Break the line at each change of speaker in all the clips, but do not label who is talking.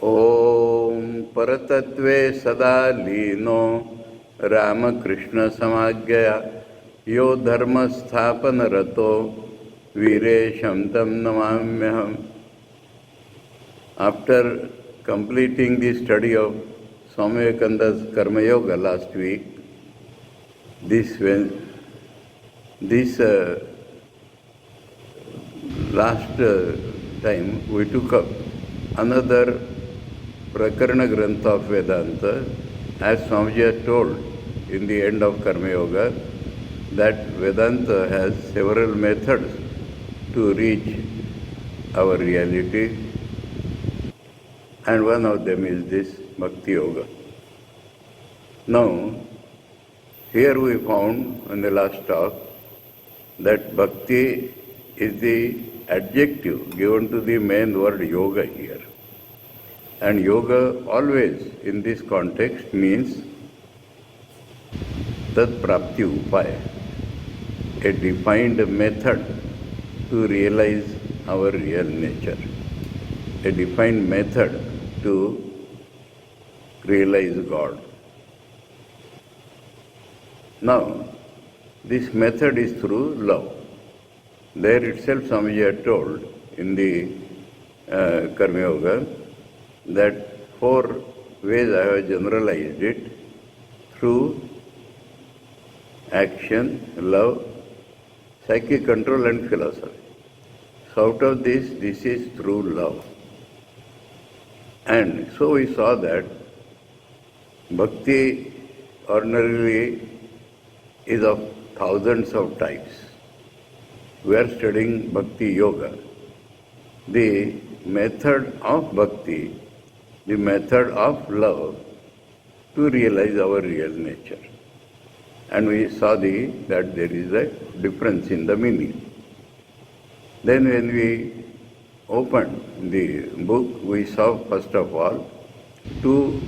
ओम परतत्वे सदा लीनो रामकृष्ण समाज्ञया यो धर्म स्थापन रतो वीरेशं तं नमाम्यहम्. After completing the study of Swami Vivekananda's Karma Yoga last week, this last time we took up another Prakarana Grantha of Vedanta, as Swamiji has told in the end of Karma Yoga, that Vedanta has several methods to reach our reality, and one of them is this Bhakti Yoga. Now, here we found in the last talk that Bhakti is the adjective given to the main word yoga here. And yoga always in this context means tat prapti upaya, a defined method to realize our real nature, a defined method to realize God. Now, this method is through love. There itself Swamiji had told in the Karma Yoga that 4 ways I have generalized it: through action, love, psychic control and philosophy. So out of this is through love. And so we saw that Bhakti ordinarily is of thousands of types. We are studying Bhakti Yoga. The method of Bhakti, the method of love to realize our real nature. And we saw that there is a difference in the meaning. Then when we opened the book, we saw first of all 2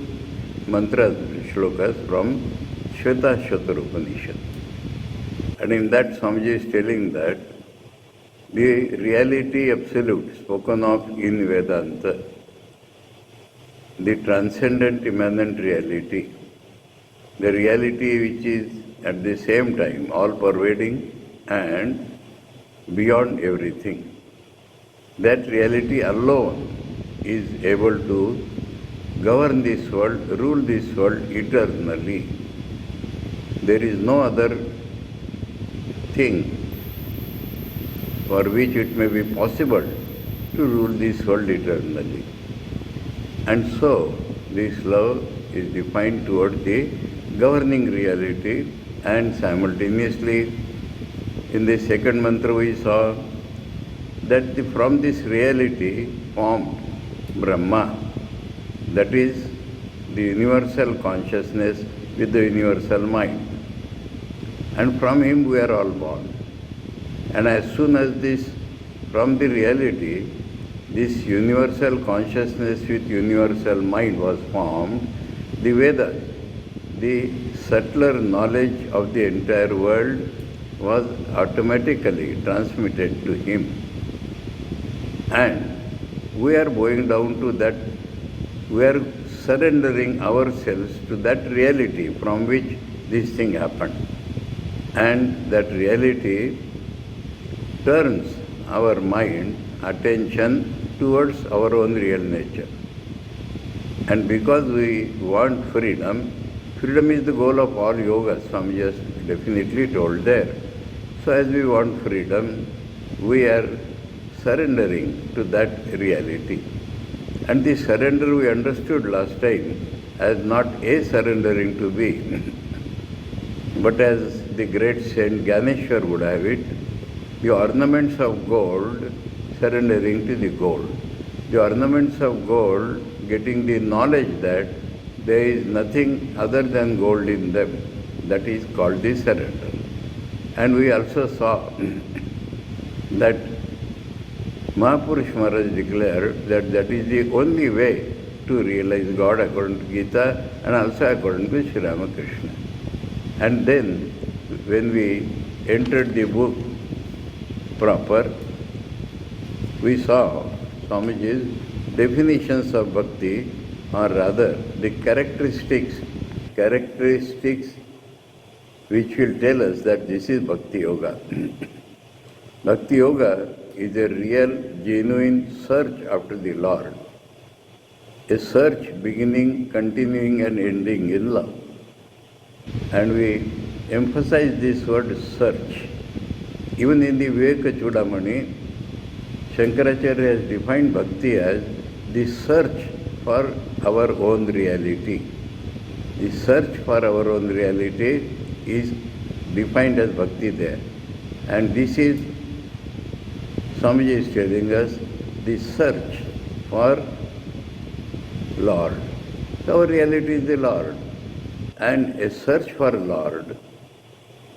mantras, shlokas from Shvetashvatar Upanishad. And in that Swamiji is telling that the reality absolute spoken of in Vedanta, the transcendent immanent reality, the reality which is at the same time all-pervading and beyond everything, that reality alone is able to govern this world, rule this world eternally. There is no other thing for which it may be possible to rule this world eternally. And so, this love is defined toward the governing reality, and simultaneously in the second mantra we saw that from this reality formed Brahma, that is the universal consciousness with the universal mind. And from him we are all born. And as soon as this, from the reality, this universal consciousness with universal mind was formed, the Vedas, the subtler knowledge of the entire world, was automatically transmitted to him. And we are going down to that, we are surrendering ourselves to that reality from which this thing happened. And that reality turns our mind, attention towards our own real nature. And because we want freedom, freedom is the goal of all yoga, Swami just definitely told there. So as we want freedom, we are surrendering to that reality. And the surrender we understood last time as not a surrendering to be, but as the great Saint Gyaneshwar would have it, the ornaments of gold surrendering to the gold. The ornaments of gold getting the knowledge that there is nothing other than gold in them. That is called the surrender. And we also saw that Mahapurush Maharaj declared that that is the only way to realize God according to Gita and also according to Sri Ramakrishna. And then when we entered the book proper, we saw Swamiji's definitions of bhakti, or rather the characteristics which will tell us that this is Bhakti Yoga. Bhakti Yoga is a real, genuine search after the Lord. A search beginning, continuing and ending in love. And we emphasize this word search. Even in the Viveka Chudamani, Shankaracharya has defined bhakti as the search for our own reality. The search for our own reality is defined as bhakti there. And this is, Swamiji is telling us, the search for Lord. Our reality is the Lord. And a search for Lord,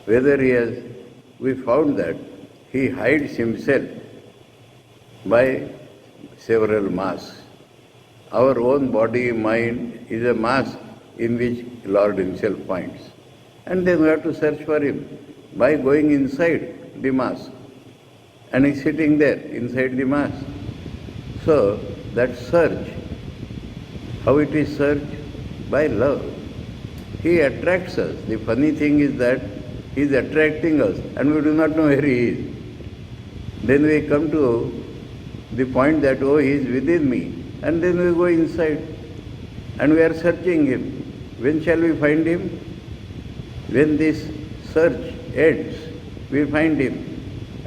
whether we found that he hides himself by several masks. Our own body, mind is a mask in which Lord himself finds. And then we have to search for him by going inside the mask. And he's sitting there inside the mask. So that search, how it is searched? By love. He attracts us. The funny thing is that he is attracting us and we do not know where he is. Then we come to the point that, oh, he is within me. And then we go inside and we are searching him. When shall we find him? When this search ends, we find him.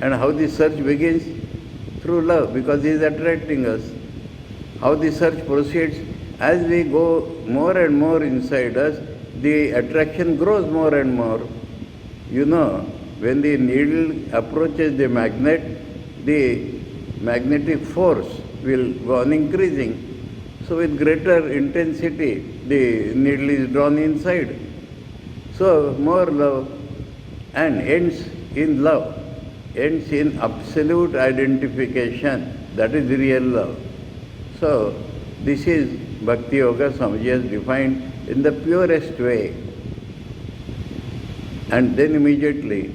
And how the search begins? Through love, because he is attracting us. How the search proceeds? As we go more and more inside us, the attraction grows more and more. You know, when the needle approaches the magnet, the magnetic force will go on increasing. So with greater intensity, the needle is drawn inside. So more love, and ends in love, ends in absolute identification. That is real love. So this is Bhakti Yoga Swamiji has defined in the purest way. And then immediately,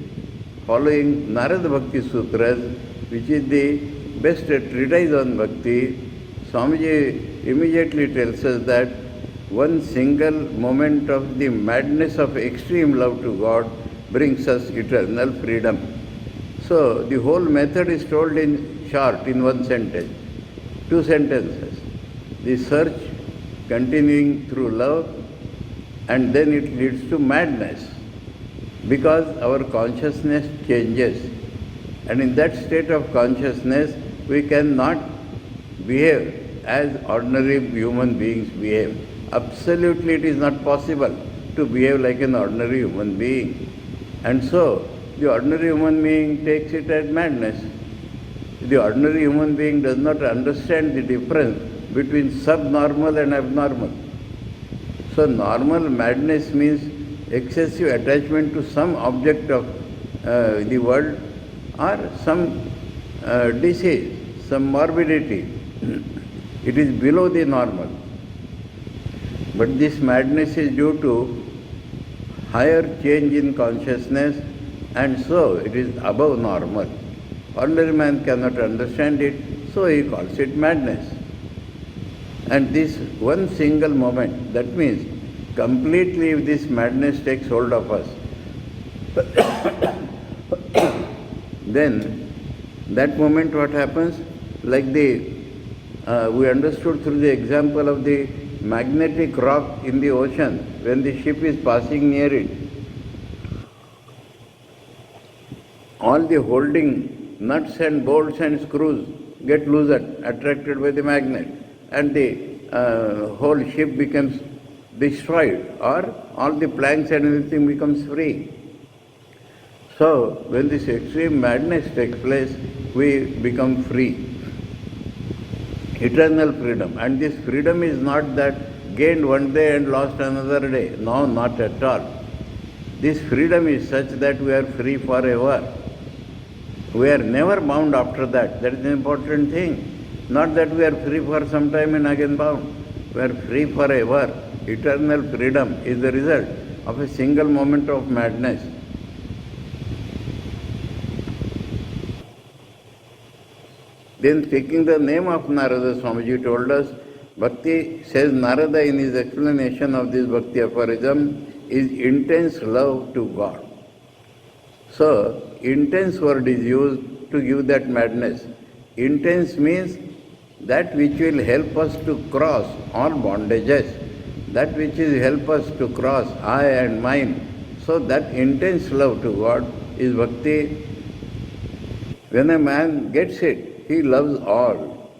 following Narada Bhakti Sutras, which is the best treatise on Bhakti, Swamiji immediately tells us that one single moment of the madness of extreme love to God brings us eternal freedom. So the whole method is told in short, in one sentence, 2 sentences. The search continuing through love, and then it leads to madness because our consciousness changes. And in that state of consciousness, we cannot behave as ordinary human beings behave. Absolutely it is not possible to behave like an ordinary human being. And so, the ordinary human being takes it as madness. The ordinary human being does not understand the difference between subnormal and abnormal. So, normal madness means excessive attachment to some object of the world or some disease, some morbidity. It is below the normal. But this madness is due to higher change in consciousness, and so it is above normal. Ordinary man cannot understand it, so he calls it madness. And this one single moment, that means completely if this madness takes hold of us, then that moment what happens? Like we understood through the example of the magnetic rock in the ocean, when the ship is passing near it, all the holding nuts and bolts and screws get loosened, attracted by the magnet, and the whole ship becomes destroyed, or all the planks and everything becomes free. So, when this extreme madness takes place, we become free. Eternal freedom. And this freedom is not that gained one day and lost another day. No, not at all. This freedom is such that we are free forever. We are never bound after that. That is the important thing. Not that we are free for some time and again bound. We are free forever. Eternal freedom is the result of a single moment of madness. Then taking the name of Narada, Swamiji told us, Bhakti, says Narada in his explanation of this Bhakti aphorism, is intense love to God. So, intense word is used to give that madness. Intense means that which will help us to cross all bondages, that which will help us to cross I and mine. So that intense love to God is Bhakti. When a man gets it, he loves all.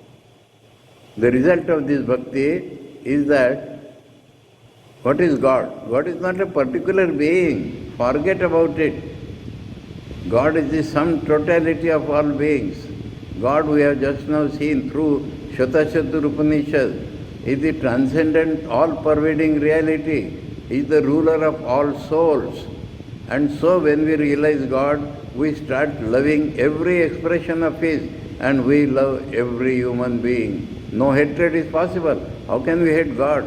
The result of this Bhakti is that, what is God? God is not a particular being. Forget about it. God is the sum totality of all beings. God, we have just now seen through Shatachatur Upanishad, is the transcendent, all-pervading reality, is the ruler of all souls. And so when we realize God, we start loving every expression of His, and we love every human being. No hatred is possible. How can we hate God?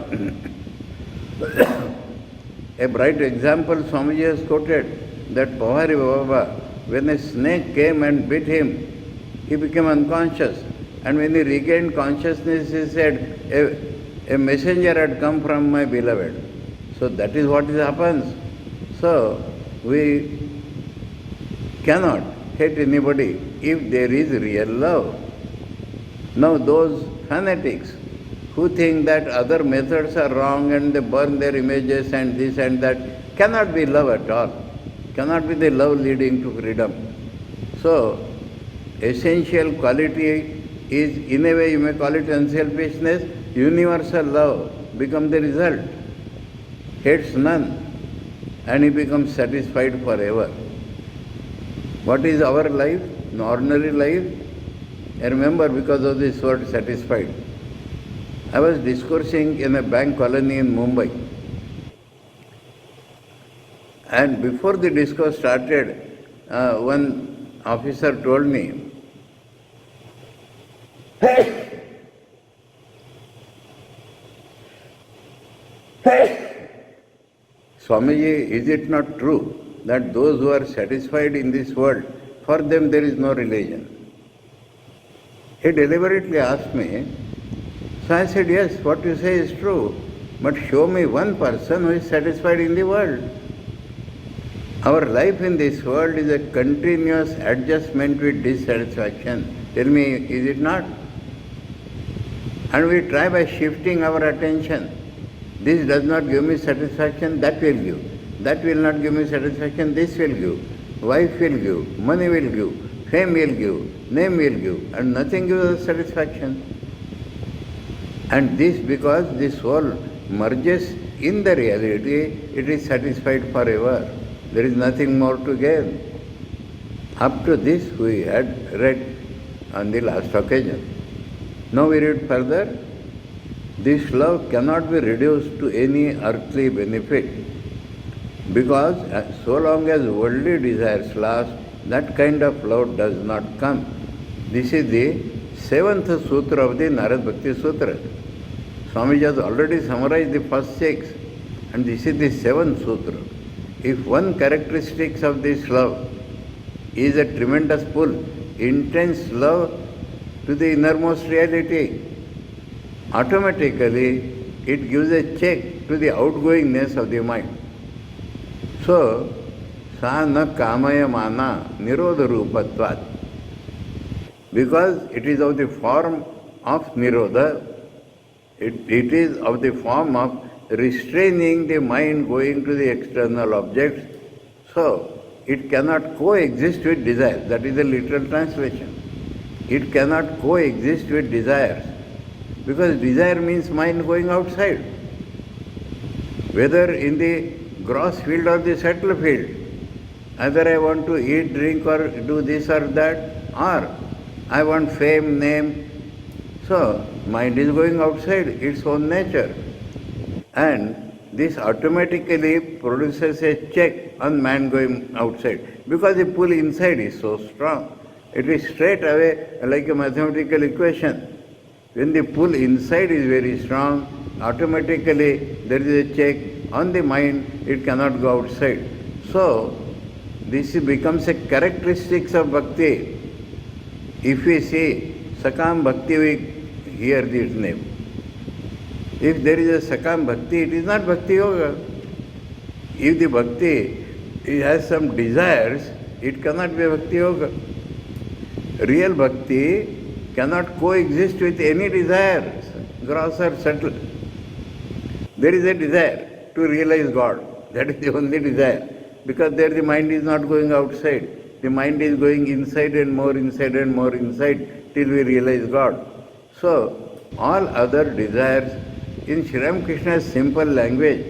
A bright example Swamiji has quoted, that Pawari Baba, when a snake came and bit him, he became unconscious. And when he regained consciousness, he said, a messenger had come from my beloved. So that is what happens. So we cannot hate anybody if there is real love. Now those fanatics who think that other methods are wrong and they burn their images and this and that, cannot be love at all. Cannot be the love leading to freedom. So essential quality is, in a way you may call it unselfishness, universal love becomes the result. Hates none, and he becomes satisfied forever. What is our life? An ordinary life? I remember, because of this word satisfied, I was discoursing in a bank colony in Mumbai. And before the discourse started, one officer told me, Swamiji, is it not true that those who are satisfied in this world, for them there is no religion? He deliberately asked me. So I said, yes, what you say is true, but show me one person who is satisfied in the world. Our life in this world is a continuous adjustment with dissatisfaction. Tell me, is it not? And we try by shifting our attention. This does not give me satisfaction, that will give. That will not give me satisfaction, this will give. Wife will give, money will give, fame will give, name will give, and nothing gives us satisfaction. And this, because the soul merges in the reality, it is satisfied forever. There is nothing more to gain. Up to this we had read on the last occasion. Now we read further. This love cannot be reduced to any earthly benefit, because so long as worldly desires last, that kind of love does not come. This is the 7th sutra of the Narad Bhakti Sutra. Swamiji has already summarized the first 6, and this is the 7th sutra. If one characteristic of this love is a tremendous pull, intense love to the innermost reality, automatically it gives a check to the outgoingness of the mind. So, sa na kamaya mana nirodha rupatvat. Because it is of the form of nirodha, it is of the form of restraining the mind going to the external objects, so it cannot coexist with desire. That is the literal translation. It cannot coexist with desires, because desire means mind going outside, whether in the gross field or the subtle field. Either I want to eat, drink, or do this or that, or I want fame, name. So mind is going outside its own nature, and this automatically produces a check on man going outside, because the pull inside is so strong. It is straight away like a mathematical equation. When the pull inside is very strong, automatically there is a check on the mind, it cannot go outside. So this becomes a characteristic of bhakti. If we see Sakam Bhakti, we hear this name. If there is a Sakam Bhakti, it is not Bhakti Yoga. If the Bhakti it has some desires, it cannot be Bhakti Yoga. Real Bhakti cannot coexist with any desires, gross or subtle. There is a desire to realize God. That is the only desire. Because there the mind is not going outside. The mind is going inside and more inside and more inside till we realize God. So, all other desires, in Sri Ramakrishna's simple language,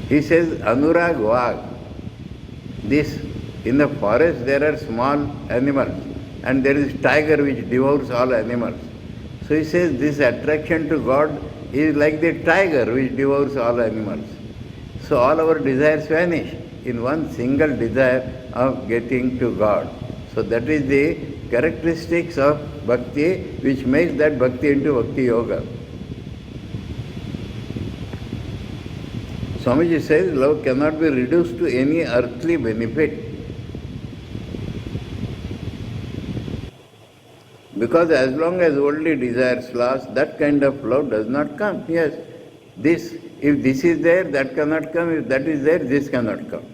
he says, Anurag Vag. This, in the forest there are small animals and there is tiger which devours all animals. So he says this attraction to God is like the tiger which devours all animals. So all our desires vanish in one single desire of getting to God. So that is the characteristics of bhakti which makes that bhakti into Bhakti Yoga. Swamiji says love cannot be reduced to any earthly benefit. Because as long as worldly desires last, that kind of love does not come. Yes, this, if this is there, that cannot come. If that is there, this cannot come.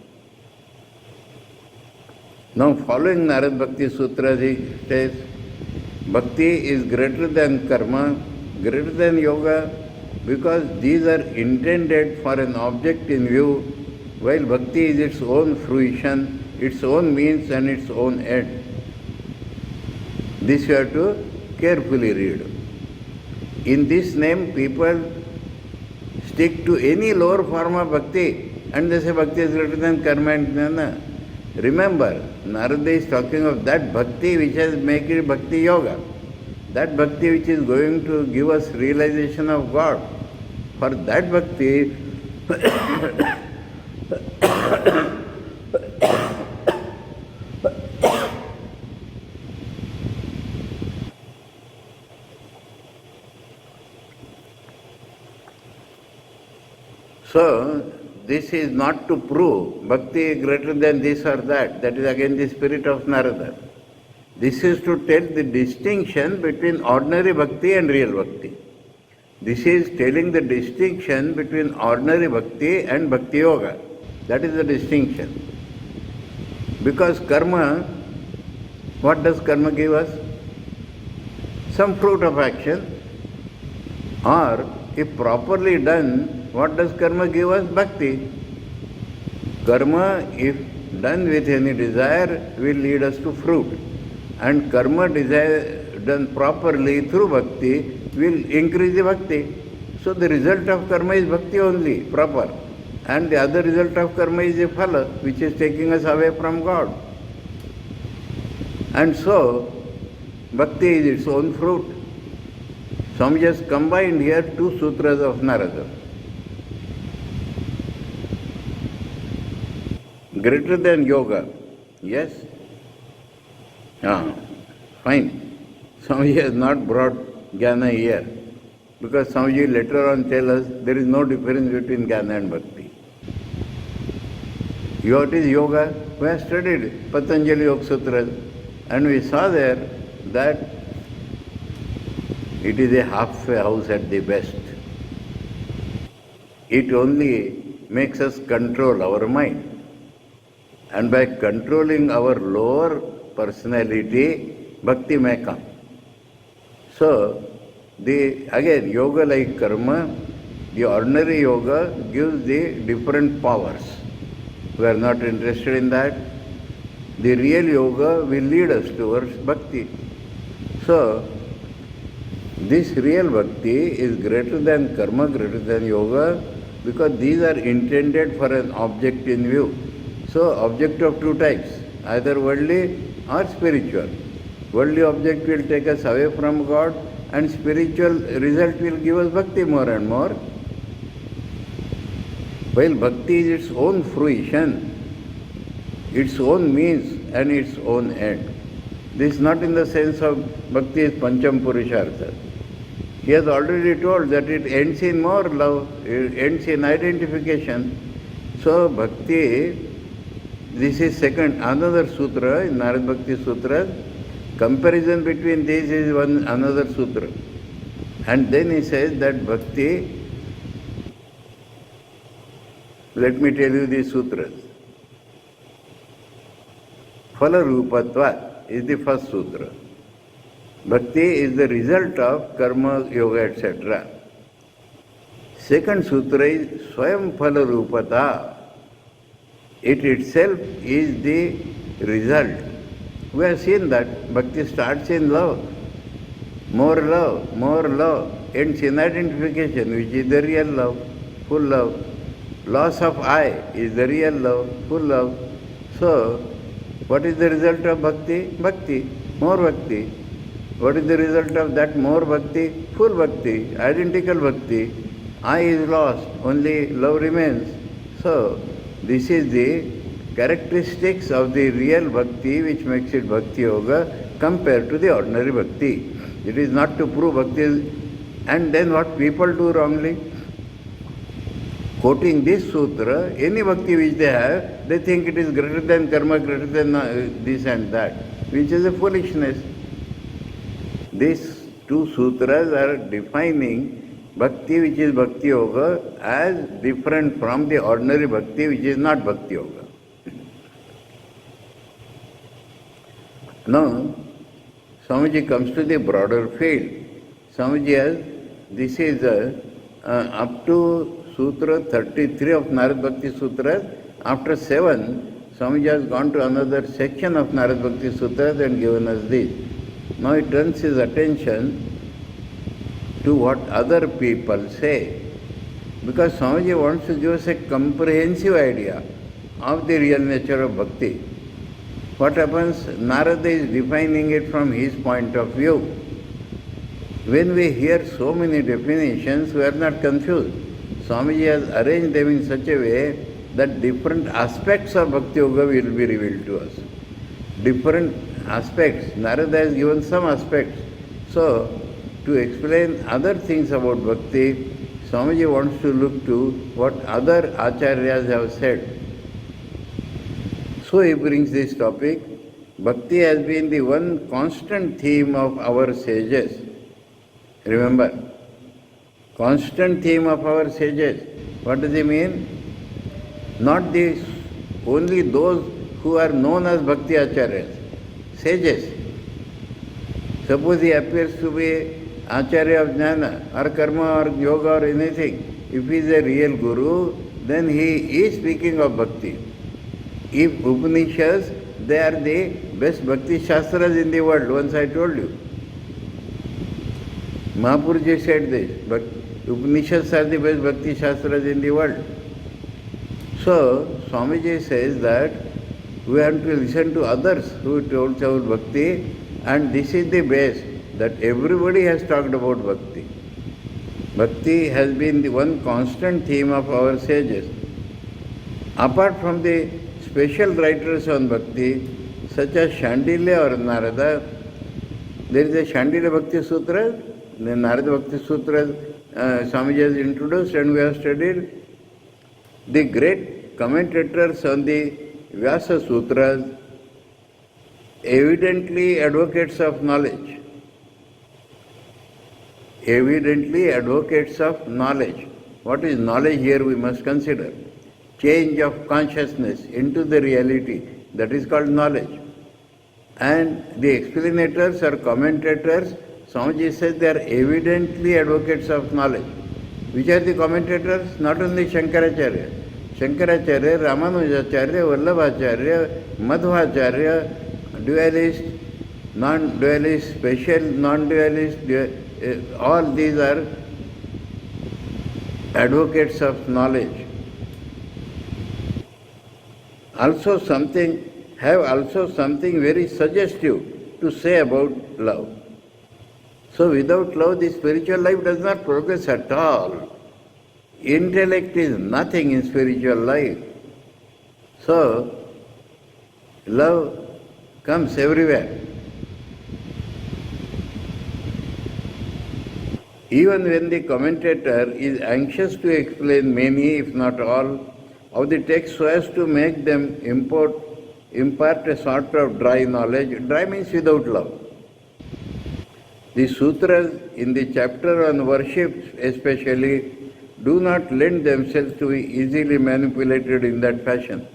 Now following Narad Bhakti Sutra, he says, Bhakti is greater than karma, greater than yoga, because these are intended for an object in view, while Bhakti is its own fruition, its own means and its own end. This you have to carefully read. In this name, people stick to any lower form of bhakti and they say bhakti is greater than karma and jnana. Remember, Narada is talking of that bhakti which has made it bhakti yoga. That bhakti which is going to give us realization of God. For that bhakti, so this is not to prove bhakti greater than this or that. That is again the spirit of Narada. This is to tell the distinction between ordinary bhakti and real bhakti. This is telling the distinction between ordinary bhakti and bhakti yoga. That is the distinction. Because karma, what does karma give us? Some fruit of action. Or if properly done, what does karma give us? Bhakti. Karma, if done with any desire, will lead us to fruit. And karma desire done properly through bhakti will increase the bhakti. So the result of karma is bhakti only, proper. And the other result of karma is a phala, which is taking us away from God. And so, bhakti is its own fruit. Swami just combined here two sutras of Narada. Greater than yoga. Yes? Fine. Swami has not brought jnana here. Because Swamiji later on tell us there is no difference between jnana and bhakti. What is yoga? We have studied Patanjali Yoga Sutras and we saw there that it is a halfway house at the best. It only makes us control our mind. And by controlling our lower personality, bhakti may come. So, again, yoga like karma, the ordinary yoga gives the different powers. We are not interested in that. The real yoga will lead us towards bhakti. So, this real bhakti is greater than karma, greater than yoga, because these are intended for an object in view. So, object of two types, either worldly or spiritual. Worldly object will take us away from God, and spiritual result will give us bhakti more and more. While bhakti is its own fruition, its own means and its own end. This is not in the sense of bhakti is pancham purushartha. He has already told that it ends in more love, it ends in identification. So bhakti, this is second, another sutra in Narad Bhakti Sutra. Comparison between these is another sutra. And then he says that bhakti, let me tell you these sutras. Phala Rupatvat is the first sutra. Bhakti is the result of karma, yoga, etc. Second sutra is Swayam Phala Rupata. It itself is the result. We have seen that bhakti starts in love, more love, ends in identification, which is the real love, full love. Loss of I is the real love, full love. So, what is the result of bhakti? Bhakti, more bhakti. What is the result of that more bhakti? Full bhakti, identical bhakti. I is lost, only love remains. So, this is the characteristics of the real bhakti which makes it bhakti yoga compared to the ordinary bhakti. It is not to prove bhakti. And then what people do wrongly? Quoting this sutra, any bhakti which they have, they think it is greater than karma, greater than this and that, which is a foolishness. These two sutras are defining bhakti, which is bhakti yoga, as different from the ordinary bhakti, which is not bhakti yoga. Now, Swamiji comes to the broader field. Swamiji has, this is up to Sutra 33 of Narad Bhakti Sutras. After 7, Swamiji has gone to another section of Narad Bhakti Sutras and given us this. Now he turns his attention to what other people say, because Swamiji wants to give us a comprehensive idea of the real nature of bhakti. What happens? Narada is defining it from his point of view. When we hear so many definitions, we are not confused. Swamiji has arranged them in such a way that different aspects of bhakti yoga will be revealed to us. Different aspects. Narada has given some aspects. So, to explain other things about bhakti, Swamiji wants to look to what other acharyas have said. So he brings this topic. Bhakti has been the one constant theme of our sages. Remember, constant theme of our sages. What does it mean? Not this, only those who are known as Bhakti Acharyas, sages. Suppose he appears to be Acharya of Jnana or Karma or Yoga or anything. If he is a real Guru, then he is speaking of Bhakti. If Upanishads, they are the best Bhakti Shastras in the world, once I told you. Mahaprabhuji said this, but Upanishads are the best Bhakti Shastras in the world. So, Swamiji says that we have to listen to others who told about Bhakti, and this is the base, that everybody has talked about Bhakti. Bhakti has been the one constant theme of our sages. Apart from the special writers on Bhakti, such as Shandilya or Narada, there is a Shandilya Bhakti Sutra, the Narada Bhakti Sutra Swamiji has introduced and we have studied. The great commentators on the Vyasa Sutras, evidently advocates of knowledge. Evidently advocates of knowledge. What is knowledge here we must consider? Change of consciousness into the reality, that is called knowledge. And the explanators or commentators, Swamiji says they are evidently advocates of knowledge. Which are the commentators? Not only Shankaracharya. Shankaracharya, Ramanujacharya, Vallabhacharya, Madhvacharya, dualist, non-dualist, special, non-dualist, all these are advocates of knowledge. Have also something very suggestive to say about love. So without love, the spiritual life does not progress at all. Intellect is nothing in spiritual life. So, love comes everywhere. Even when the commentator is anxious to explain many, if not all, of the text so as to make them impart a sort of dry knowledge. Dry means without love. The sutras in the chapter on worship especially do not lend themselves to be easily manipulated in that fashion.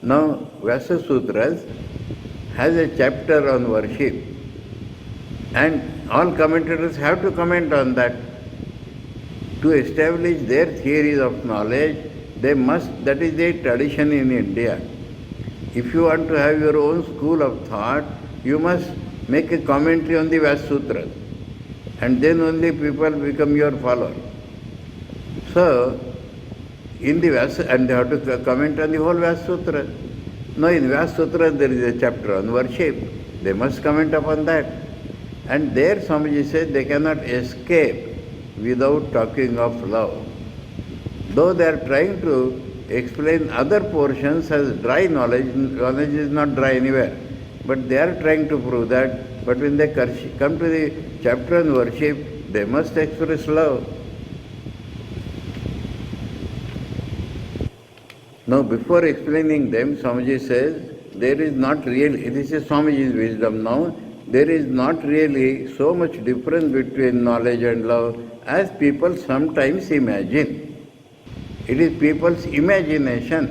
Now, Vyasa Sutras has a chapter on worship, and all commentators have to comment on that. To establish their theories of knowledge, they must, that is the tradition in India. If you want to have your own school of thought, you must make a commentary on the Vyasa Sutras, and then only people become your followers. So, in the Vyasa, and they have to comment on the whole Vyasa Sutra. Now, in Vyasa Sutra there is a chapter on worship. They must comment upon that. And there Swamiji says they cannot escape without talking of love. Though they are trying to explain other portions as dry knowledge, knowledge is not dry anywhere. But they are trying to prove that. But when they come to the chapter on worship, they must express love. Now, before explaining them, Swamiji says, there is not really, this is Swamiji's wisdom now, there is not really so much difference between knowledge and love as people sometimes imagine. It is people's imagination.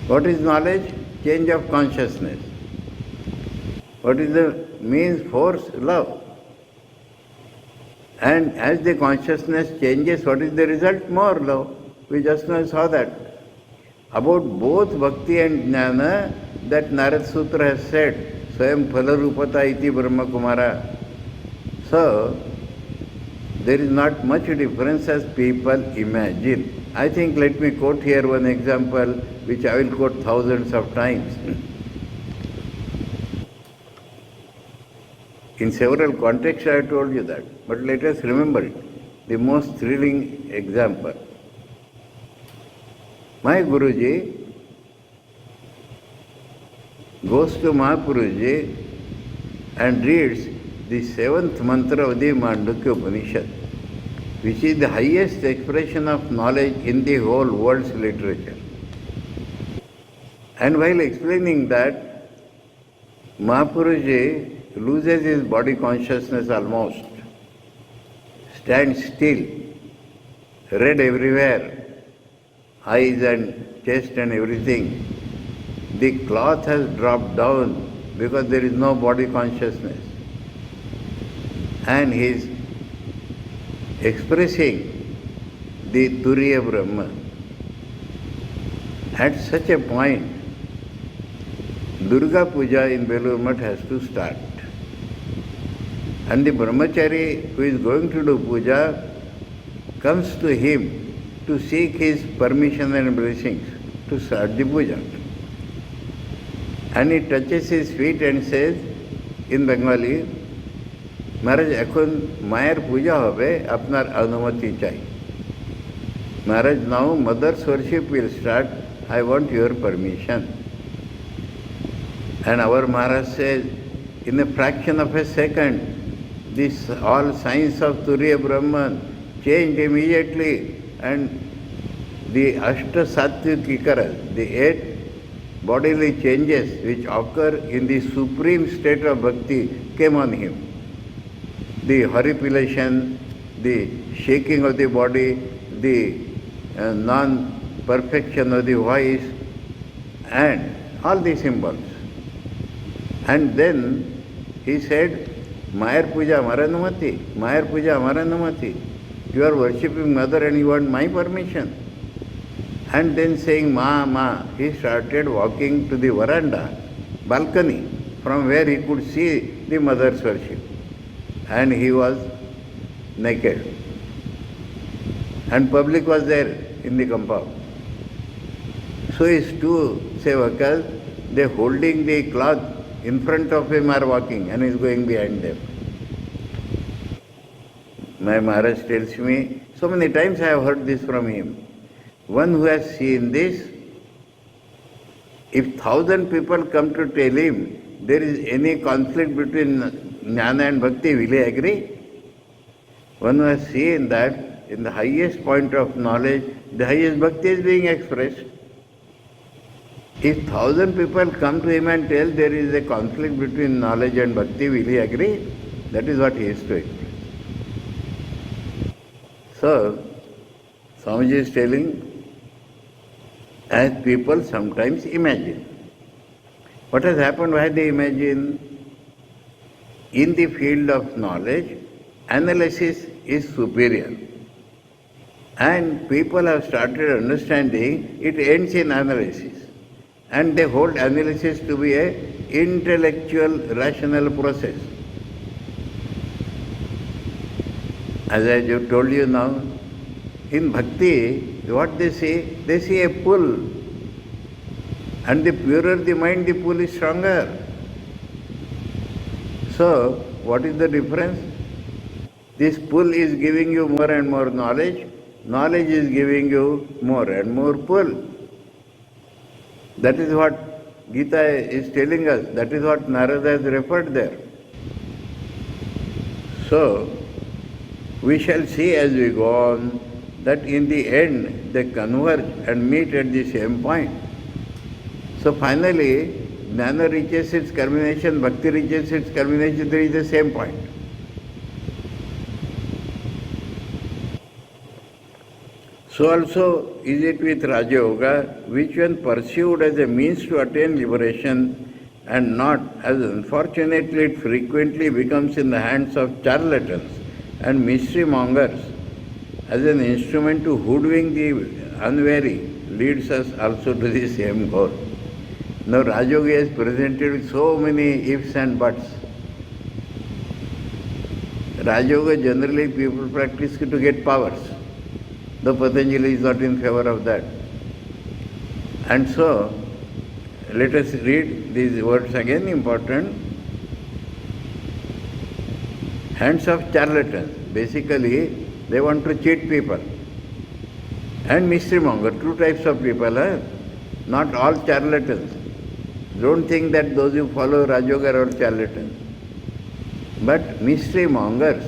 What is knowledge? Change of consciousness. What is the means, force? Love. And as the consciousness changes, what is the result? More love. We just now saw that. About both Bhakti and Jnana, that Narad Sutra has said, Swayam Phalarupata iti Brahma Kumara. So, there is not much difference as people imagine. I think, let me quote here one example, which I will quote thousands of times. In several contexts I have told you that, but let us remember it. The most thrilling example. My Guruji goes to Mahapuruji and reads the 7th mantra of the Mandukya Upanishad, which is the highest expression of knowledge in the whole world's literature. And while explaining that, Mahapuruji loses his body consciousness almost, stands still, red everywhere, eyes and chest and everything. The cloth has dropped down because there is no body consciousness. And he is expressing the Turiya Brahma. At such a point, Durga Puja in Belur Math has to start. And the brahmachari who is going to do puja comes to him to seek his permission and blessings to start the puja. And he touches his feet and says in Bengali, Maharaj, ekhon Mayer puja hobe, apnar anumati chai. Maharaj, now mother's worship will start, I want your permission. And our Maharaj says, in a fraction of a second, this all signs of Turiya Brahman changed immediately, and the Ashta Sattvikikaras, the 8 bodily changes which occur in the supreme state of bhakti came on him. The horripilation, the shaking of the body, the non-perfection of the voice, and all these symbols. And then he said, Mayer Puja Amaranamati, Mayer Puja Amaranamati. You are worshipping mother and you want my permission. And then saying, Ma, he started walking to the veranda, balcony, from where he could see the mother's worship. And he was naked. And public was there in the compound. So his 2 sevakas, they holding the cloth in front of him are walking and he is going behind them. My Maharaj tells me, so many times I have heard this from him. One who has seen this, if 1,000 people come to tell him there is any conflict between Jnana and Bhakti, will he agree? One who has seen that in the highest point of knowledge, the highest Bhakti is being expressed. If 1,000 people come to him and tell there is a conflict between knowledge and Bhakti, will he agree? That is what he is to express. So, Swamiji is telling, as people sometimes imagine. What has happened, why they imagine? In the field of knowledge, analysis is superior. And people have started understanding it ends in analysis. And they hold analysis to be an intellectual, rational process. As I just told you now, in bhakti, what they see a pull. And the purer the mind, the pull is stronger. So, what is the difference? This pull is giving you more and more knowledge. Knowledge is giving you more and more pull. That is what Gita is telling us. That is what Narada has referred there. So, we shall see as we go on that in the end they converge and meet at the same point. So finally, Jnana reaches its culmination, Bhakti reaches its culmination, they reach the same point. So also is it with Raja Yoga, which when pursued as a means to attain liberation and not as unfortunately it frequently becomes in the hands of charlatans and mystery mongers as an instrument to hoodwink the unwary, leads us also to the same goal. Now Raja Yoga is presented with so many ifs and buts. Raja Yoga generally people practice to get powers. Though Patanjali is not in favor of that. And so, let us read these words again, important. Hands of charlatans. Basically, they want to cheat people. And mystery monger, two types of people. Not all charlatans. Don't think that those who follow Raja Yoga are charlatans. But mystery mongers,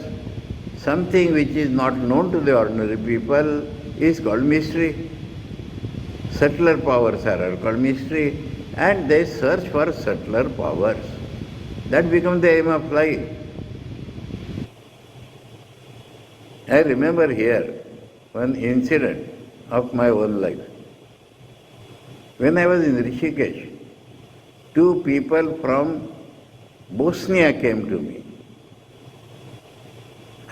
something which is not known to the ordinary people is called mystery. Subtler powers are called mystery, and they search for subtler powers. That becomes the aim of life. I remember here one incident of my own life. When I was in Rishikesh, two people from Bosnia came to me.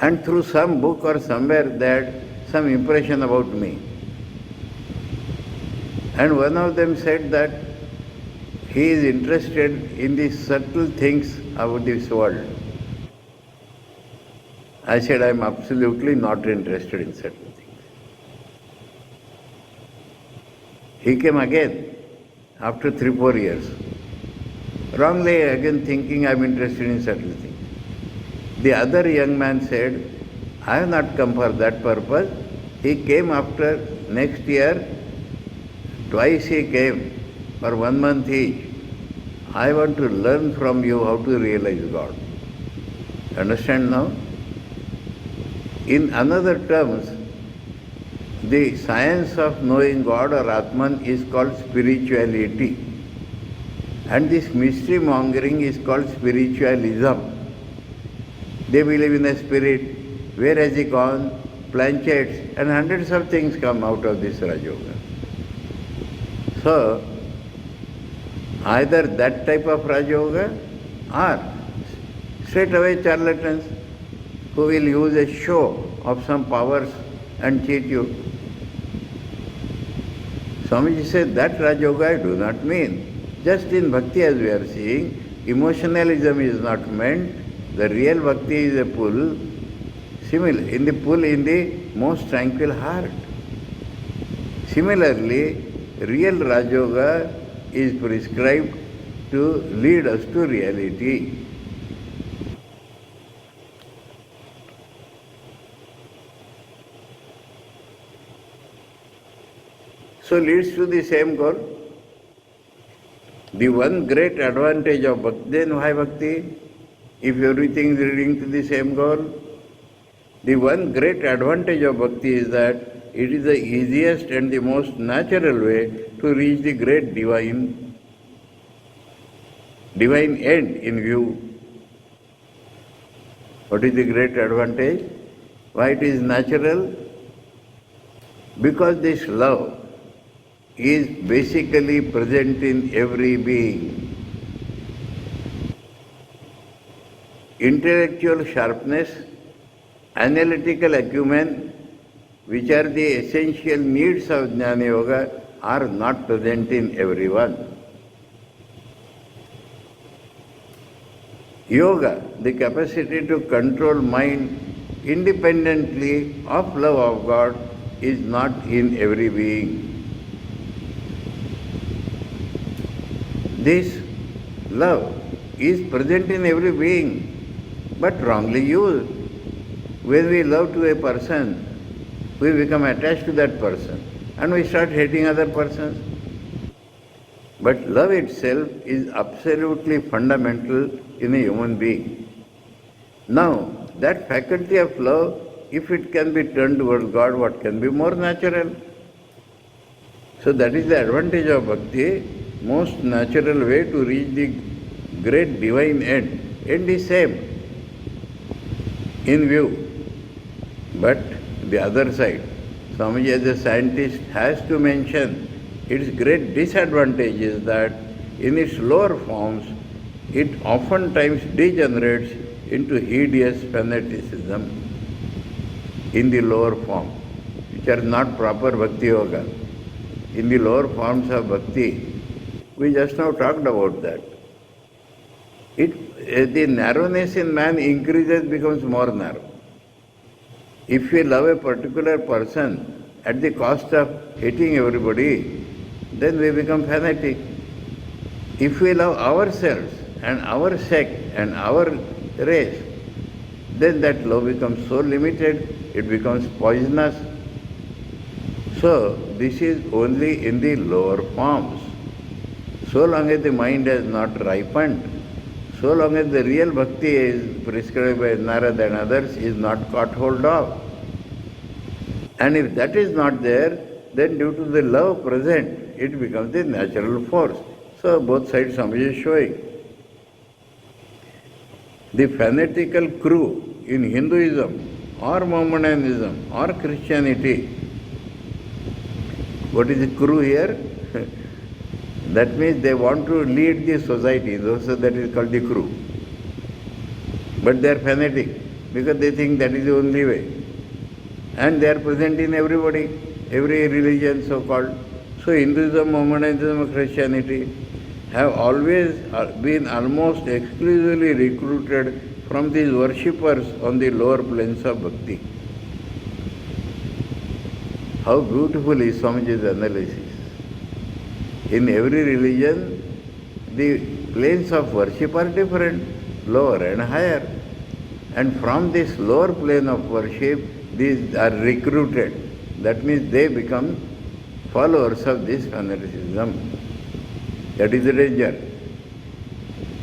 And through some book or somewhere they had some impression about me. And one of them said that he is interested in the subtle things of this world. I said, I am absolutely not interested in subtle things. He came again after 3-4 years. Wrongly again thinking I am interested in subtle things. The other young man said, I have not come for that purpose. He came after next year, twice he came for 1 month each. I want to learn from you how to realize God. Understand now? In another terms, the science of knowing God or Atman is called spirituality. And this mystery mongering is called spiritualism. They believe in a spirit. Where has he gone? Planchets and hundreds of things come out of this Raja Yoga. So, either that type of Raja Yoga or straight away charlatans who will use a show of some powers and cheat you. Swamiji said that Raja Yoga I do not mean. Just in bhakti as we are seeing, emotionalism is not meant. The real bhakti is a pull, similar, in the pull in the most tranquil heart. Similarly, real Raja Yoga is prescribed to lead us to reality. So leads to the same goal. The one great advantage of bhakti, then why bhakti? If everything is leading to the same goal, the one great advantage of bhakti is that it is the easiest and the most natural way to reach the great divine end in view. What is the great advantage? Why it is natural? Because this love is basically present in every being. Intellectual sharpness, analytical acumen, which are the essential needs of Jnana Yoga, are not present in everyone. Yoga, the capacity to control mind independently of love of God, is not in every being. This love is present in every being, but wrongly used. When we love to a person, we become attached to that person and we start hating other persons. But love itself is absolutely fundamental in a human being. Now, that faculty of love, if it can be turned towards God, what can be more natural? So that is the advantage of bhakti, most natural way to reach the great divine end. End is same in view. But the other side, Swamiji as a scientist has to mention its great disadvantage is that in its lower forms, it oftentimes degenerates into hideous fanaticism in the lower form, which are not proper bhakti yoga. In the lower forms of bhakti, we just now talked about that. The narrowness in man increases, becomes more narrow. If we love a particular person at the cost of hating everybody, then we become fanatic. If we love ourselves and our sect and our race, then that love becomes so limited, it becomes poisonous. So, this is only in the lower forms. So long as the mind has not ripened, so long as the real bhakti is prescribed by Narada and others is not caught hold of. And if that is not there, then due to the love present, it becomes the natural force. So both sides Swamiji is showing. The fanatical crew in Hinduism or Mohammedanism or Christianity, what is the crew here? That means they want to lead the society, so that is called the crew. But they are fanatic because they think that is the only way. And they are present in everybody, every religion so-called. So Hinduism, Mohammedanism, Christianity have always been almost exclusively recruited from these worshippers on the lower planes of bhakti. How beautiful is Swamiji's analysis. In every religion, the planes of worship are different, lower and higher. And from this lower plane of worship, these are recruited. That means they become followers of this fanaticism. That is the danger.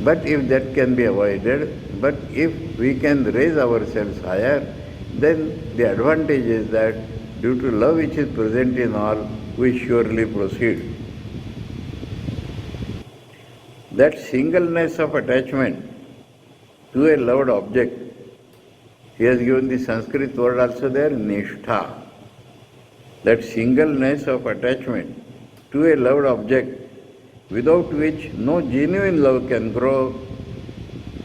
But if that can be avoided, but if we can raise ourselves higher, then the advantage is that due to love which is present in all, we surely proceed. That singleness of attachment to a loved object, he has given the Sanskrit word also there, nishtha. That singleness of attachment to a loved object, without which no genuine love can grow,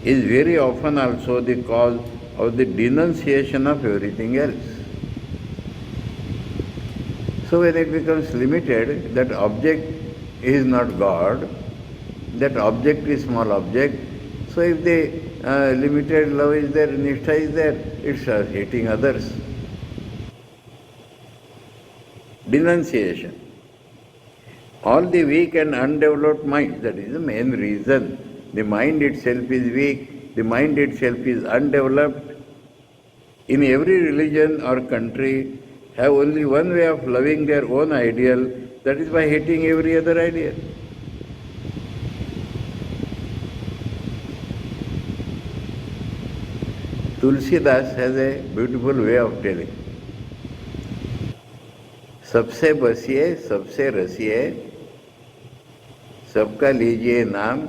is very often also the cause of the denunciation of everything else. So when it becomes limited, that object is not God, that object is small object. So if the limited love is there, nishtha is there, it starts hating others. Denunciation. All the weak and undeveloped minds, that is the main reason. The mind itself is weak, the mind itself is undeveloped. In every religion or country have only one way of loving their own ideal, that is by hating every other ideal. Tulsidas has a beautiful way of telling. सबसे बसिए, सबसे रसिए, सबका लीजिए नाम,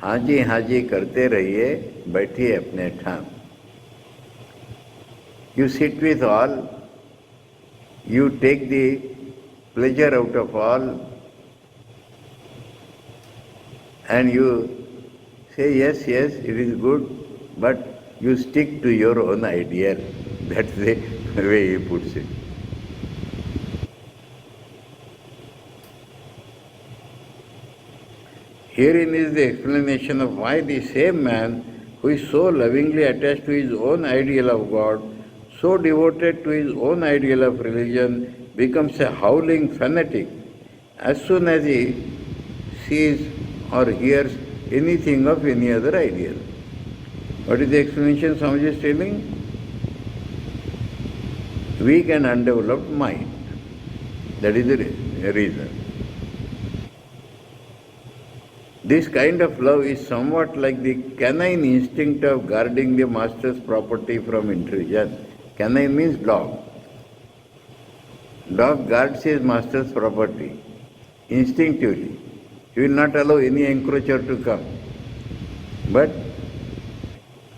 हाजी हाजी करते रहिए, बैठिए अपने ठाम. You sit with all, you take the pleasure out of all, and you say, yes, yes, it is good, but you stick to your own ideal. That's the way he puts it. Herein is the explanation of why the same man who is so lovingly attached to his own ideal of God, so devoted to his own ideal of religion, becomes a howling fanatic as soon as he sees or hears anything of any other ideal. What is the explanation Swamiji is telling? Weak and undeveloped mind. That is the reason. This kind of love is somewhat like the canine instinct of guarding the master's property from intrusion. Canine means dog. Dog guards his master's property instinctively. He will not allow any encroacher to come. But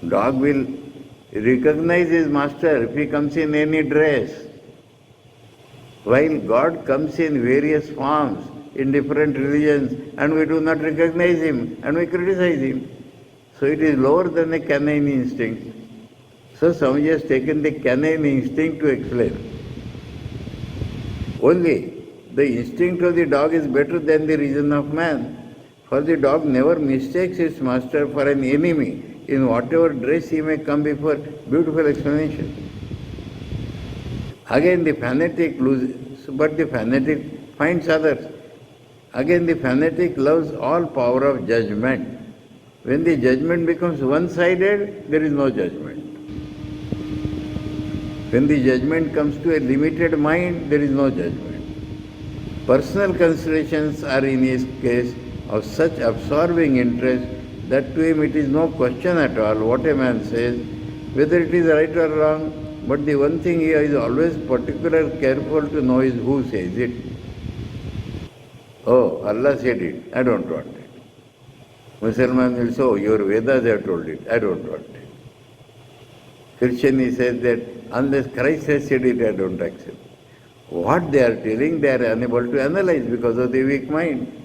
dog will recognize his master if he comes in any dress. While God comes in various forms in different religions and we do not recognize him and we criticize him. So it is lower than the canine instinct. So Swamiji has taken the canine instinct to explain. Only the instinct of the dog is better than the reason of man. For the dog never mistakes its master for an enemy in whatever dress he may come before. Beautiful explanation. Again the fanatic loses, but the fanatic finds others. Again the fanatic loves all power of judgment. When the judgment becomes one-sided, there is no judgment. When the judgment comes to a limited mind, there is no judgment. Personal considerations are in his case of such absorbing interest that to him it is no question at all what a man says, whether it is right or wrong, but the one thing he is always particularly careful to know is who says it. Oh, Allah said it, I don't want it. Muslim will say, oh, your Vedas have told it, I don't want it. Christian he says that unless Christ has said it, I don't accept. What they are telling, they are unable to analyze because of the weak mind.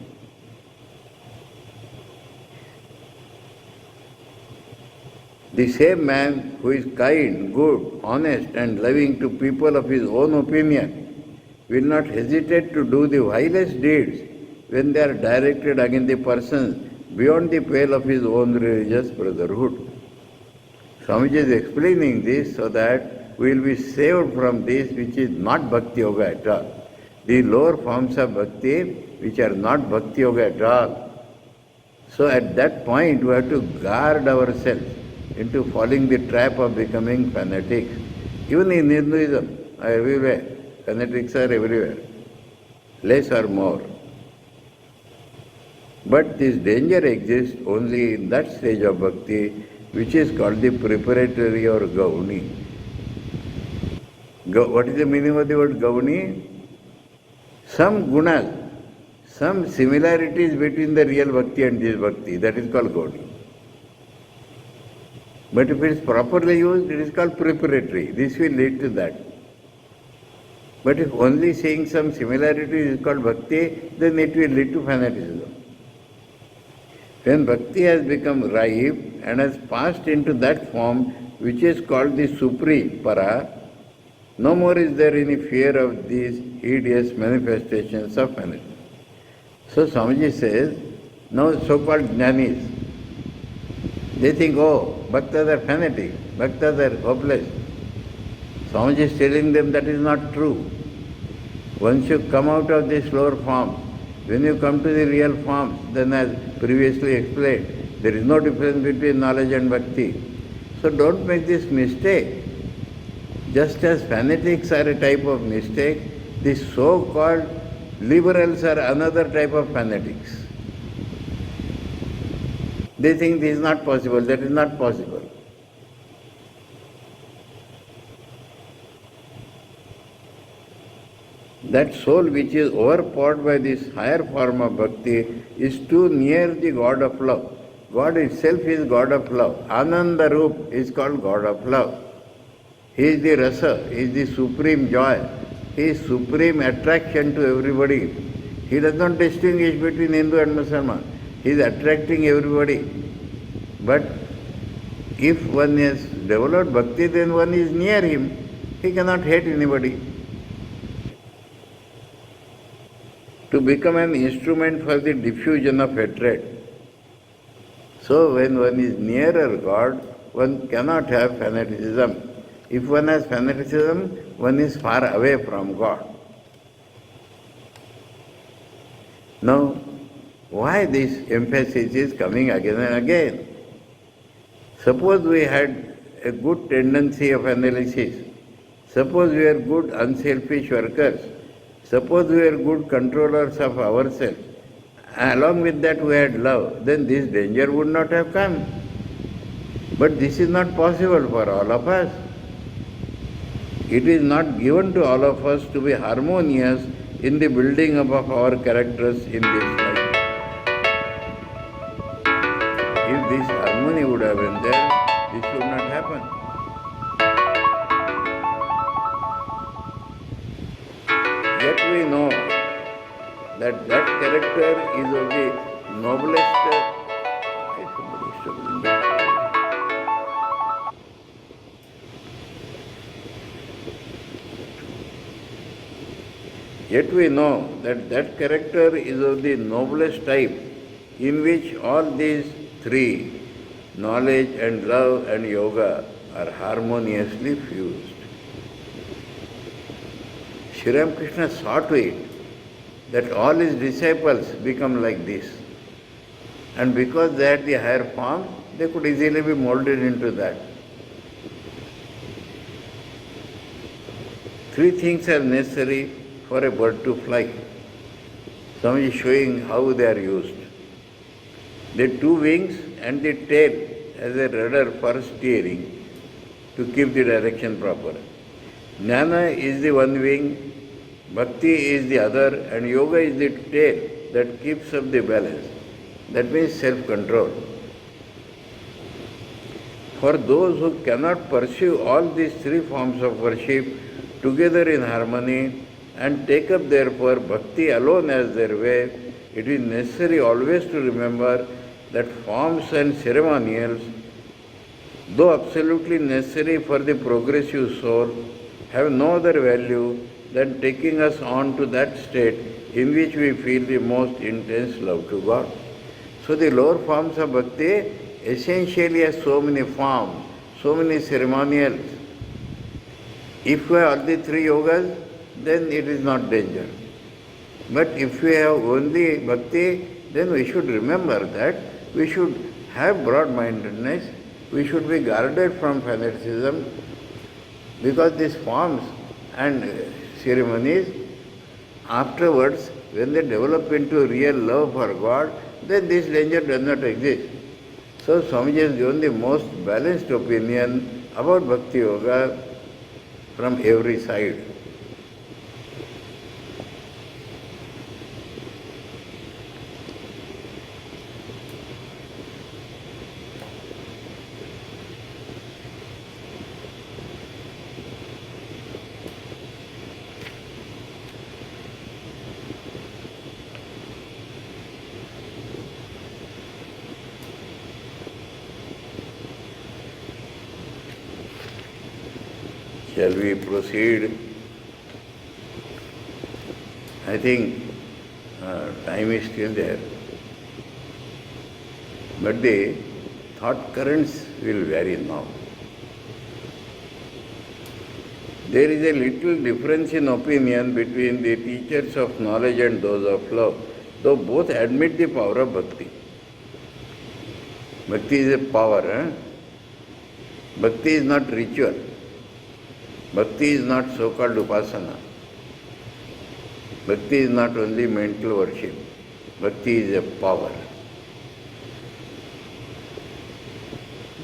The same man who is kind, good, honest and loving to people of his own opinion will not hesitate to do the vilest deeds when they are directed against the persons beyond the pale of his own religious brotherhood. Swamiji is explaining this so that we will be saved from this which is not Bhakti Yoga at all. The lower forms of Bhakti which are not Bhakti Yoga at all. So at that point we have to guard ourselves into falling the trap of becoming fanatics. Even in Hinduism, everywhere, fanatics are everywhere, less or more. But this danger exists only in that stage of bhakti which is called the preparatory or gauni. What is the meaning of the word gauni? Some gunas, some similarities between the real bhakti and this bhakti, that is called gauni. But if it is properly used, it is called preparatory. This will lead to that. But if only saying some similarities is called bhakti, then it will lead to fanaticism. When bhakti has become ripe and has passed into that form which is called the supreme para, no more is there any fear of these hideous manifestations of fanaticism. So Swamiji says, now so-called jnanis, they think, oh, bhaktas are fanatics, bhaktas are hopeless. Swamiji is telling them that is not true. Once you come out of this lower form, when you come to the real forms, then as previously explained, there is no difference between knowledge and bhakti. So don't make this mistake. Just as fanatics are a type of mistake, the so-called liberals are another type of fanatics. They think this is not possible, that is not possible. That soul which is overpowered by this higher form of bhakti is too near the God of love. God itself is God of love. Ananda Rup is called God of love. He is the rasa, he is the supreme joy, he is supreme attraction to everybody. He does not distinguish between Hindu and Muslim. He is attracting everybody. But if one has developed bhakti, then one is near him. He cannot hate anybody. To become an instrument for the diffusion of hatred. So when one is nearer God, one cannot have fanaticism. If one has fanaticism, one is far away from God. Now, why this emphasis is coming again and again? Suppose we had a good tendency of analysis. Suppose we are good unselfish workers. Suppose we are good controllers of ourselves. Along with that we had love. Then this danger would not have come. But this is not possible for all of us. It is not given to all of us to be harmonious in the building up of our characters in this life. If this harmony would have been there, this would not happen. Yet we know that that character is of the noblest. Yet we know that that character is of the noblest type, in which all these three, knowledge and love and yoga, are harmoniously fused. Sri Ramakrishna saw to it that all his disciples become like this. And because they had the higher form, they could easily be molded into that. Three things are necessary for a bird to fly. Some is showing how they are used. The two wings and the tail as a rudder for steering to keep the direction proper. Jnana is the one wing, bhakti is the other, and yoga is the tail that keeps up the balance. That means self-control. For those who cannot pursue all these three forms of worship together in harmony and take up therefore bhakti alone as their way, it is necessary always to remember that forms and ceremonials, though absolutely necessary for the progressive soul, have no other value than taking us on to that state in which we feel the most intense love to God. So the lower forms of bhakti essentially have so many forms, so many ceremonials. If we have all the three yogas, then it is not danger. But if we have only bhakti, then we should remember that we should have broad-mindedness, we should be guarded from fanaticism, because these forms and ceremonies, afterwards, when they develop into real love for God, then this danger does not exist. So Swamiji has given the most balanced opinion about Bhakti Yoga from every side. Shall we proceed? I think time is still there. But the thought currents will vary now. There is a little difference in opinion between the teachers of knowledge and those of love, though both admit the power of bhakti. Bhakti is a power. Bhakti is not ritual. Bhakti is not so-called upasana. Bhakti is not only mental worship. Bhakti is a power.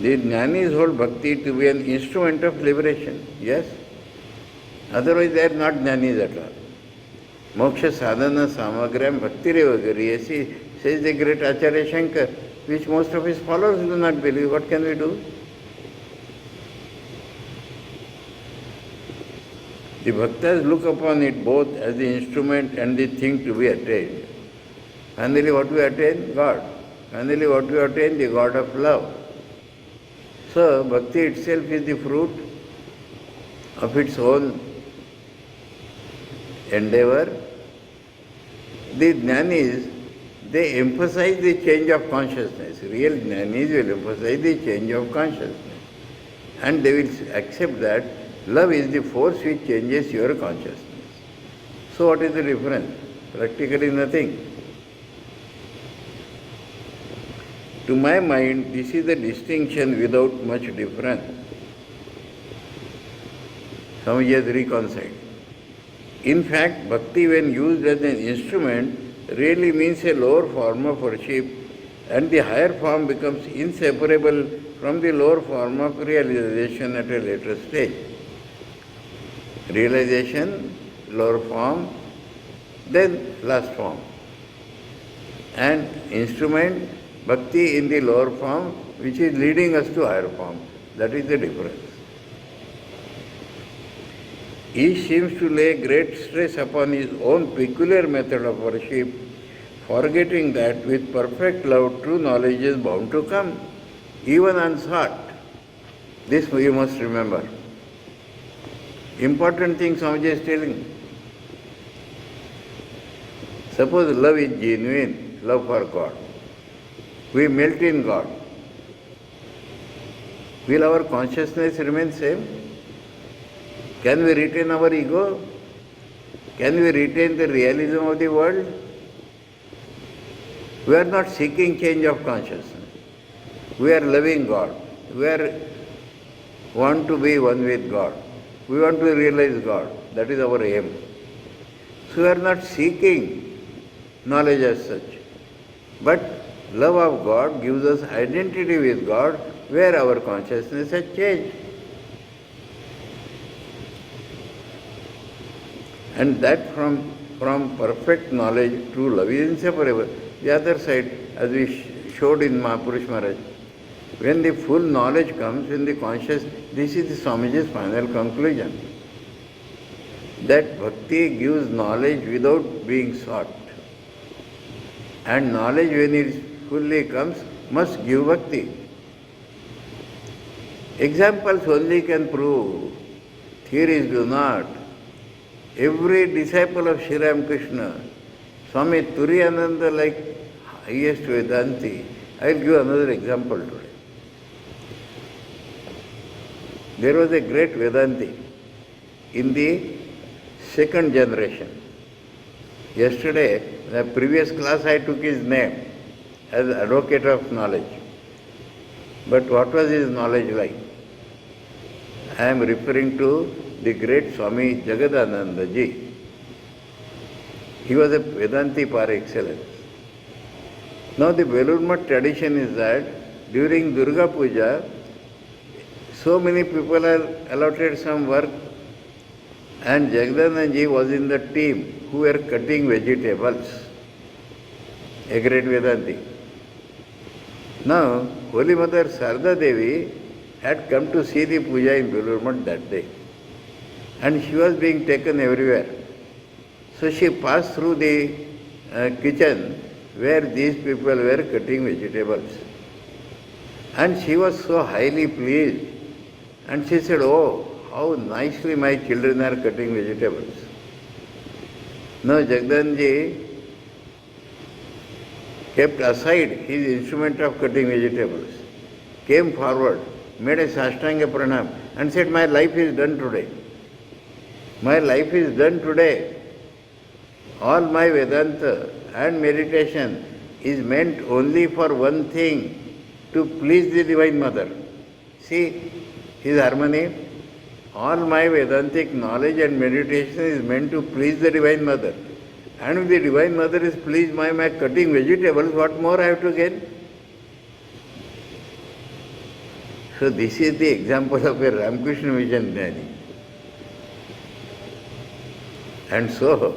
The jnanis hold bhakti to be an instrument of liberation, yes. Otherwise they are not jnanis at all. Moksha sadhana samagram bhaktireva gariyasi, says the great Acharya Shankar, which most of his followers do not believe. What can we do? The bhaktas look upon it both as the instrument and the thing to be attained. Finally, what we attain? God. Finally, what we attain? The God of love. So, bhakti itself is the fruit of its own endeavor. The jnanis, they emphasize the change of consciousness. Real jnanis will emphasize the change of consciousness. And they will accept that love is the force which changes your consciousness. So what is the difference? Practically nothing. To my mind, this is the distinction without much difference. Swamiji has reconciled. In fact, bhakti when used as an instrument really means a lower form of worship, and the higher form becomes inseparable from the lower form of realization at a later stage. Realization, lower form, then last form. And instrument, bhakti in the lower form, which is leading us to higher form. That is the difference. Each seems to lay great stress upon his own peculiar method of worship, forgetting that with perfect love, true knowledge is bound to come, even unsought. This you must remember. Important thing Swamiji is telling. Suppose love is genuine, love for God. We melt in God. Will our consciousness remain same? Can we retain our ego? Can we retain the realism of the world? We are not seeking change of consciousness. We are loving God. We want to be one with God. We want to realize God. That is our aim. So we are not seeking knowledge as such. But love of God gives us identity with God, where our consciousness has changed. And that from perfect knowledge, true love is inseparable. The other side, as we showed in Mahapurush Maharaj, when the full knowledge comes, when the conscious, this is the Swamiji's final conclusion, that bhakti gives knowledge without being sought. And knowledge, when it fully comes, must give bhakti. Examples only can prove, theories do not. Every disciple of Sri Ramakrishna, Swami Turiyananda, like highest Vedanti, I will give another example today. There was a great Vedanti in the second generation. Yesterday, in the previous class, I took his name as advocate of knowledge. But what was his knowledge like? I am referring to the great Swami Jagadananda ji. He was a Vedanti par excellence. Now the Belur Math tradition is that during Durga Puja, so many people are allotted some work, and Jagadananda ji was in the team who were cutting vegetables. A great Vedanti. Now, Holy Mother Sarda Devi had come to see the puja in Belur Math that day. And she was being taken everywhere. So she passed through the kitchen where these people were cutting vegetables. And she was so highly pleased. And she said, "Oh, how nicely my children are cutting vegetables." Now Jagadanji kept aside his instrument of cutting vegetables, came forward, made a Sashtanga Pranam and said, "My life is done today. My life is done today. All my Vedanta and meditation is meant only for one thing, to please the Divine Mother." See his harmony. All my Vedantic knowledge and meditation is meant to please the Divine Mother. And if the Divine Mother is pleased by my cutting vegetables, what more I have to gain? So this is the example of a Ramakrishna Mission Jnani. And so,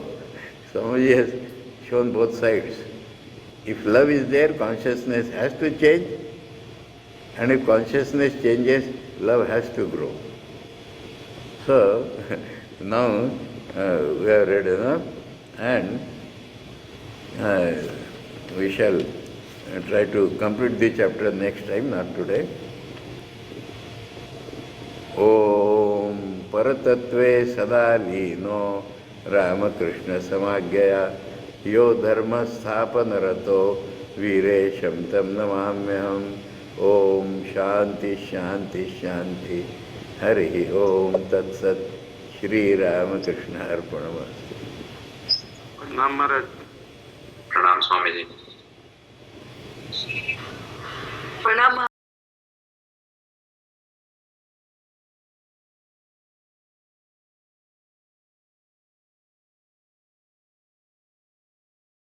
Swamiji has shown both sides. If love is there, consciousness has to change. And if consciousness changes, love has to grow. So, Now we have read enough, and we shall try to complete the chapter next time, not today. Om Parattatve Sada Lino Ramakrishna Samagya Yo Dharma Sthapanarato Viresham Tam Namamyaham. Om Shanti Shanti Shanti. Hari Om Tat Sat. Shri Ramakrishna Arpanamastu.
प्रणाम महाराज। प्रणाम स्वामी जी।